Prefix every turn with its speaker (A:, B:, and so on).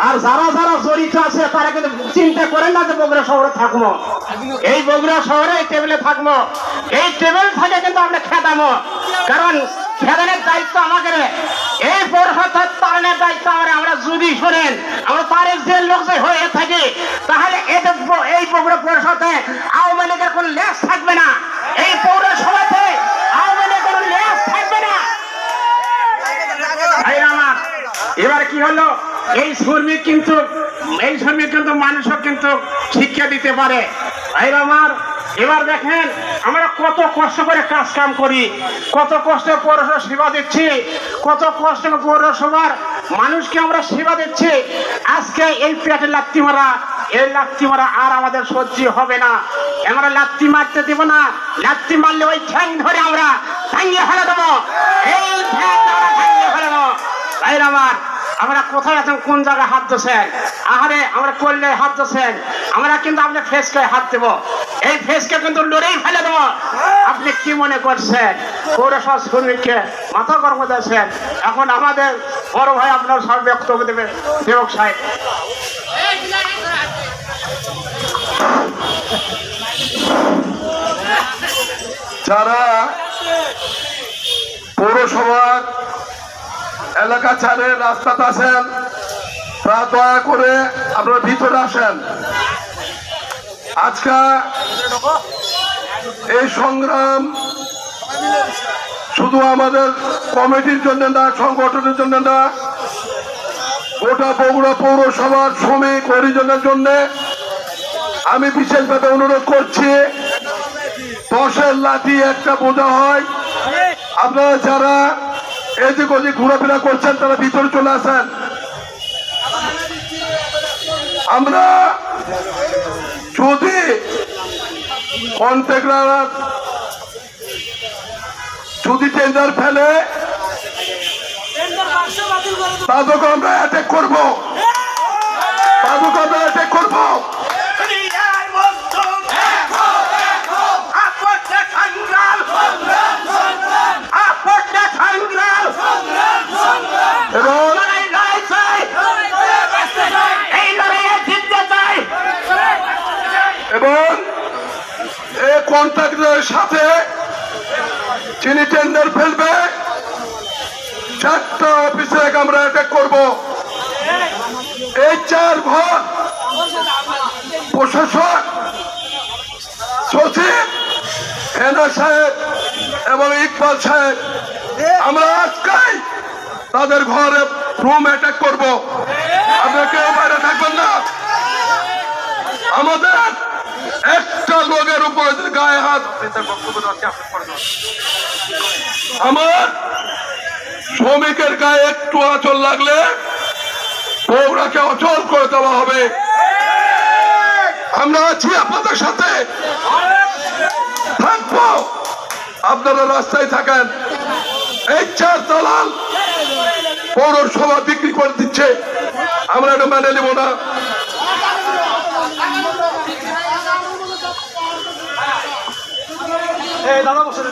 A: আর যারা যারা জড়িত আছে তারা কিন্তু চিন্তা করেন না যে বগুড়া শহরে থাকবো, এই বগুড়া শহরে এই টেবিলে থাকবো, এই টেবিল থেকে কিন্তু আমরা খেদামো, কারণ খেদানোর দায়িত্ব আমাদের, এই পৌরসভার তাড়ানোর দায়িত্ব আমরা যদি শোনেন আমরা তারের যে লোক যে হয়ে থাকি তাহলে এই বগুড়া পৌরসভাতে আওয়ামী লীগের কোন লেজ থাকবে না, এই পৌরসভাতে আওয়ামী লীগের কোন লেজ থাকবে না। এবার কি হলো, এই শ্রমিক কিন্তু মানুষও কিন্তু শিক্ষা দিতে পারে। আমার এবার দেখেন আমরা কত কষ্ট করে কাজ কাম করি, কত কষ্ট পৌরসভা সেবা দিচ্ছি, কত কষ্ট পৌরসভার মানুষকে আমরা সেবা দিচ্ছি। আজকে এই পেটে লাত্তি মারা, এই লাত্তি মারা আর আমাদের সহ্য হবে না, আমরা লাত্তি মারতে দেব না, লাত্তি মারলে ওই ঠ্যাং ধরে আমরা ভাঙিয়ে ফেলে দেবো, এই ঠ্যাং আমরা ভাঙিয়ে ফেলে দেবো। আমার আমরা কোথায় আছেন, কোন জায়গায় হাত দিচ্ছেন, আহারে আমরা করলে হাত দিচ্ছেন, আমরা কিন্তু আপনার ফেসকে হাত দেবো, এই ফেসকে কিন্তু লড়েই ফেলে দেবো। আপনি কি মনে করছেন পৌরসভা শ্রমিককে মাথা গরম দিয়েছেন? এখন আমাদের বড় ভাই আপনার সব বক্তব্য দেবে, সেবক সাহেব।
B: যারা পৌরসভার এলাকা ছাড়ে রাস্তাতে আসেন তারা দয়া করে আপনারা ভিতরে আসেন। আজকে এই সংগ্রাম শুধু আমাদের কমিটির জন্য না, সংগঠনের জন্য না, গোটা বগুড়া পৌরসভার শ্রমিক হরিজনের জন্য। আমি বিশেষভাবে অনুরোধ করছি, 10-এর লাঠি একটা বোঝা হয়, আপনারা যারা এদিক ওদিক ঘোরাফেরা করছেন তারা ভিতরে চলে আসেন। আমরা যদি কন্ট্রাক্টর যদি টেন্ডার ফেলে তাদেরকে আমরা অ্যাটাক করবো, তাদেরকে আমরা অ্যাটাক করবো। এবং এই কন্ট্রাক্টরের সাথে যিনি টেন্ডার ফেলবে 4টা অফিসে আমরা অ্যাটাক করব। এই 4 ঘর প্রশাসক, সচিব, হেনা সাহেব এবং ইকবাল সাহেব, আমরা আজকেই তাদের ঘরে রুম অ্যাটাক করব। আপনারা কেউ বাইরে থাকবেন না। আমাদের একটা লোকের উপর গায়ে হাত, আমার শ্রমিকের গায়ে একটু আঁচল লাগলে বগুড়াকে অচল করে দেওয়া হবে। আমরা আছি আপনাদের সাথে, থাকবো, আপনারা রাস্তায় থাকেন। এই 4 দালাল পৌরসভা বিক্রি করে দিচ্ছে, আমরা এটা মেনে নেব না।
C: দাদা বসে